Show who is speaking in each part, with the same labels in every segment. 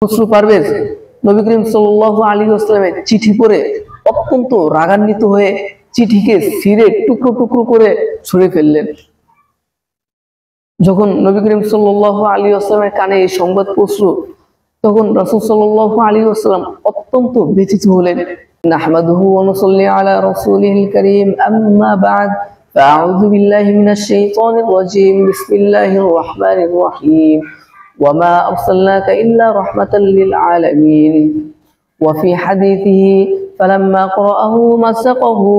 Speaker 1: খসরু পারভেজ নবী করিম সাল্লাল্লাহু আলাইহি ওয়াসাল্লামের চিঠি পড়ে অত্যন্ত রাগান্বিত হয়ে চিঠিকে ছিঁড়ে টুকরো টুকরো করে ছুঁড়ে ফেললেন। যখন নবী করিম সাল্লাল্লাহু আলাইহি ওয়াসাল্লামের কানে এই সংবাদ পৌঁছল, তখন রাসূল সাল্লাল্লাহু আলাইহি ওয়াসাল্লাম অত্যন্ত ব্যথিত হলেন। নাহমাদুহু ওয়া নুসাল্লি আলা রাসূলিহিল কারীম, আম্মা বা'দ, ফাআউযু বিল্লাহি মিনাশ শাইতানির রাজীম, বিসমিল্লাহির রাহমানির রাহিম, ওয়া মা আরসালনাকা ইল্লা রাহমাতাল লিল আলামিন। ওয়া ফি হাদিথিহি ফালাম্মা ক্বরাআহু মাযাকাহু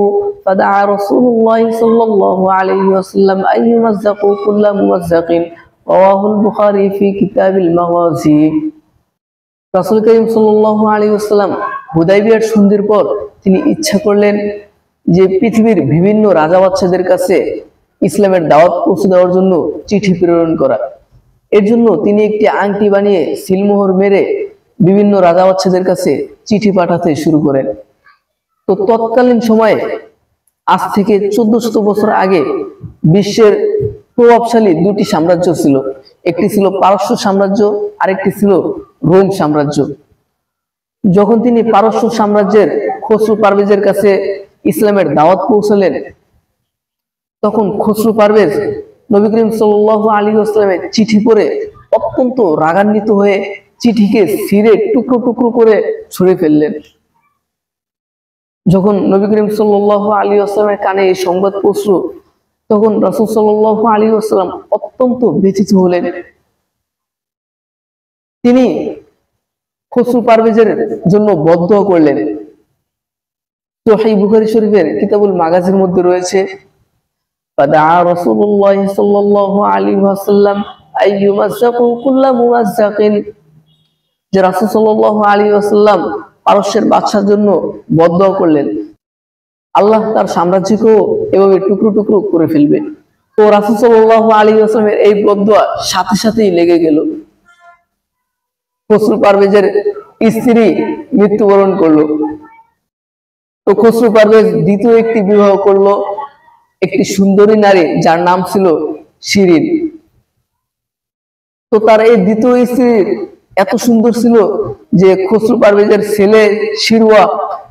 Speaker 1: فدعا رسول الله صلى الله عليه وسلم أن يمزقوا كل ممزق رواه البخاري في كتاب المغازي। রাসূল করিম সাল্লাল্লাহু আলাইহি ওয়াসাল্লাম হুদায়বিয়ার সন্ধির পর তিনি ইচ্ছা করলেন যে পৃথিবীর বিভিন্ন রাজা বাদশাদের কাছে ইসলামের দাওয়াত পৌঁছে দেওয়ার জন্য চিঠি প্রেরণ করা। এর জন্য তিনি একটি আংটি বানিয়ে সিলমোহর মেরে বিভিন্ন রাজা বাদশাদের কাছে চিঠি পাঠাতে শুরু করেন। তো তৎকালীন সময়ে আজ থেকে 1400 বছর আগে বিশ্বের প্রভাবশালী দুটি সাম্রাজ্য ছিল। একটি ছিল পারস্য সাম্রাজ্য, আরেকটি ছিল রোম সাম্রাজ্য। যখন তিনি পারস্য সাম্রাজ্যের খসরু পারভেজের কাছে ইসলামের দাওয়াত পৌঁছালেন, তখন খসরু পারভেজ নবী করিম সাল্লাল্লাহু আলাইহি ওয়াসাল্লামের চিঠি পড়ে অত্যন্ত রাগান্বিত হয়ে চিঠিকে ছিঁড়ে টুকরো টুকরো করে ছুঁড়ে ফেললেন। যখন নবী করিম সাল্লাল্লাহু আলাইহি ওয়াসাল্লামের কানে এই সংবাদ পৌঁছল, তখন রাসূল সাল্লাল্লাহু আলাইহি ওয়াসাল্লাম অত্যন্ত ব্যথিত হলেন। তিনি খসরু পারভেজের জন্য বদদোয়া করলেন। সহিহ বুখারী শরীফের কিতাবুল মাগাজির মধ্যে রয়েছে, ফাদাআ রাসূলুল্লাহ সাল্লাল্লাহু আলাইহি ওয়াসাল্লাম আইয়ুমাযাকু কুল্লা মুমাযাকিন, যে রাসূল সাল্লাল্লাহু আলাইহি ওয়াসাল্লাম পারস্যের বাদশার জন্য বদদোয়া করলেন, আল্লাহ তার সাম্রাজ্যকেও এভাবে টুকরো টুকরো করে ফেলবে। তো রাসূল সাল্লাল্লাহু আলাইহি ওয়াসাল্লামের এই বদদোয়া সাথে সাথেই লেগে গেল। খসরু পারভেজের স্ত্রী মৃত্যুবরণ করলো। তো খসরু পারভেজ দ্বিতীয় একটি বিবাহ করলো, একটি সুন্দরী নারী যার নাম ছিল শিরিন। তো তার এই দ্বিতীয় স্ত্রী এত সুন্দর ছিল যে খসরু পারভেজের ছেলে শিরওয়া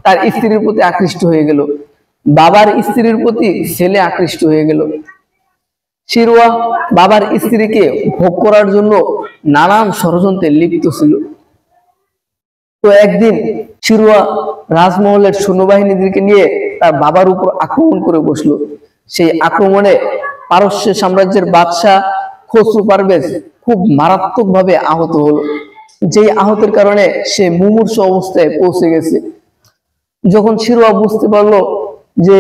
Speaker 1: তার স্ত্রীর প্রতি আকৃষ্ট হয়ে গেল, বাবার স্ত্রীর প্রতি ছেলে আকৃষ্ট হয়ে গেল। শিরওয়া বাবার স্ত্রীকে ভোগ করার জন্য নানান ষড়যন্ত্রে লিপ্ত ছিল। তো একদিন শিরওয়া রাজমহলের সৈন্যবাহিনীদেরকে নিয়ে তার বাবার উপর আক্রমণ করে বসলো। সেই আক্রমণে পারস্য সাম্রাজ্যের বাদশাহ খসরু পারভেজ খুব মারাত্মকভাবে আহত হলো, যেই আহতের কারণে সে মুমূর্ষ অবস্থায় পৌঁছে গেছে। যখন শিরওয়া বুঝতে পারলো যে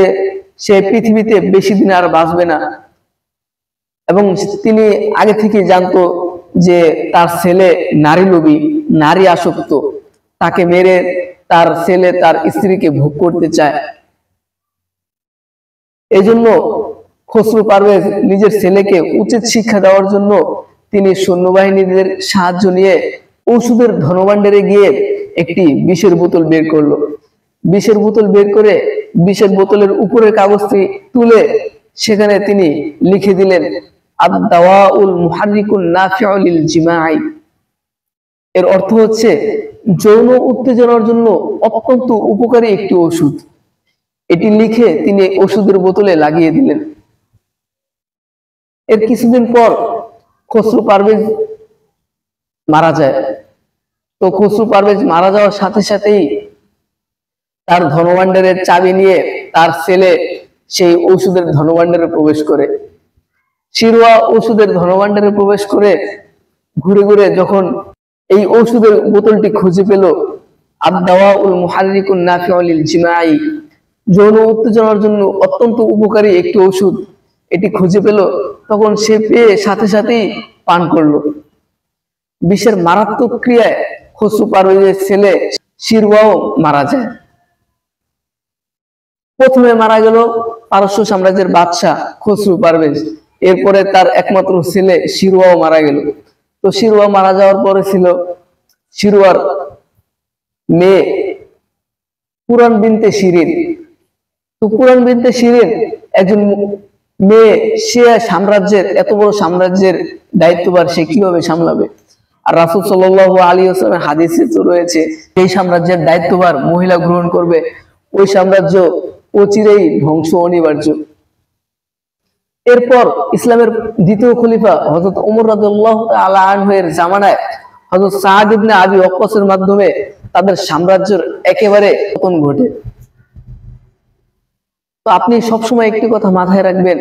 Speaker 1: সে পৃথিবীতে বেশি দিন আর বাঁচবে না, এবং তিনি আগে থেকে জানতো যে তার ছেলে নারী লোভী, নারী আসক্ত, তাকে মেরে তার ছেলে তার স্ত্রীকে ভোগ করতে চায়, এই জন্য খসরু পারভেজ নিজের ছেলেকে উচিত শিক্ষা দেওয়ার জন্য তিনি সৈন্যবাহিনীদের সাহায্য নিয়ে ঔষধের ধনভাণ্ডারে গিয়ে একটি বিষের বোতল বের করলো। বিষের বোতল বের করে বিষের বোতলের উপরের কাগজটি তুলে সেখানে তিনি লিখে দিলেন, আদ-দাওয়াউল মুহাররিকুন নাফিউ লিল জিমাই। এর অর্থ হচ্ছে যৌন উত্তেজনার জন্য অত্যন্ত উপকারী একটি ওষুধ। এটি লিখে তিনি ওষুধের বোতলে লাগিয়ে দিলেন। এর কিছুদিন পর খসরু পারভেজ মারা যায়। তো খসরু পারভেজ মারা যাওয়ার সাথে সাথেই তার ধনভাণ্ডারের চাবি নিয়ে তার ছেলে সেই ওষুধের ধনভাণ্ডারে প্রবেশ করে। শিরওয়া ওষুধের ধনভাণ্ডারে প্রবেশ করে ঘুরে ঘুরে যখন এই ওষুধের বোতলটি খুঁজে পেল, আদ-দাওয়াউল মুহাররিকুন নাফিউ লিল জিমাই, যৌন উত্তেজনার জন্য অত্যন্ত উপকারী একটি ওষুধ, এটি খুঁজে পেল, তখন সে পেয়ে সাথে সাথেই পান করলো। বিষের মারাত্মক ক্রিয়ায় খসরু পারভেজের ছেলে শিরওয়াও মারা যায়। প্রথমে মারা গেল পারস্য সাম্রাজ্যের বাদশাহ খসরু পারভেজ, এরপরে তার একমাত্র ছেলে শিরওয়াও মারা গেল। তো শিরওয়া মারা যাওয়ার পরে ছিল শিরওয়ার মেয়ে কুরআন বিনতে শিরিন। তো কুরআন বিনতে শিরিন একজন মেয়ে, সে সাম্রাজ্যের এত বড় সাম্রাজ্যের দায়িত্বভার সে কিভাবে সামলাবে? আর রাসূল সাল্লাল্লাহু আলাইহি ওয়াসাল্লামের হাদিসে তো রয়েছে এই সাম্রাজ্যের দায়িত্বভার মহিলা গ্রহণ করবে, ওই সাম্রাজ্য অচিরেই ধ্বংস অনিবার্য। এরপর ইসলামের দ্বিতীয় খলিফা হযরত ওমর রাদিয়াল্লাহু তাআলা আনহু এর জামানায় হযরত সাদ ইবনে আবি ওয়াক্কাসের মাধ্যমে তাদের সাম্রাজ্যের একেবারে পতন ঘটে। তো আপনি সবসময় একটি কথা মাথায় রাখবেন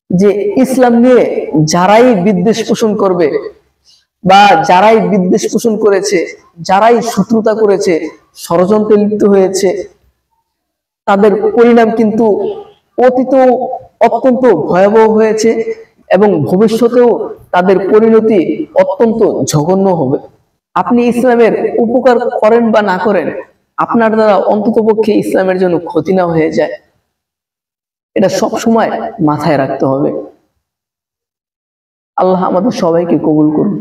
Speaker 1: যে ইসলাম নিয়ে যারাই বিদ্বেষ পোষণ করবে বা যারাই বিদ্বেষ পোষণ করেছে, যারাই শত্রুতা করেছে, ষড়যন্ত্রে লিপ্ত হয়েছে, তাদের পরিণাম কিন্তু অতীত অত্যন্ত ভয়াবহ হয়েছে এবং ভবিষ্যতেও তাদের পরিণতি অত্যন্ত জঘন্য হবে। আপনি ইসলামের উপকার করেন বা না করেন, আপনার দ্বারা অন্ততপক্ষে ইসলামের জন্য ক্ষতি না হয়ে যায়, এটা সব সময় মাথায় রাখতে হবে। আল্লাহ আমাদের সবাইকে কবুল করুন।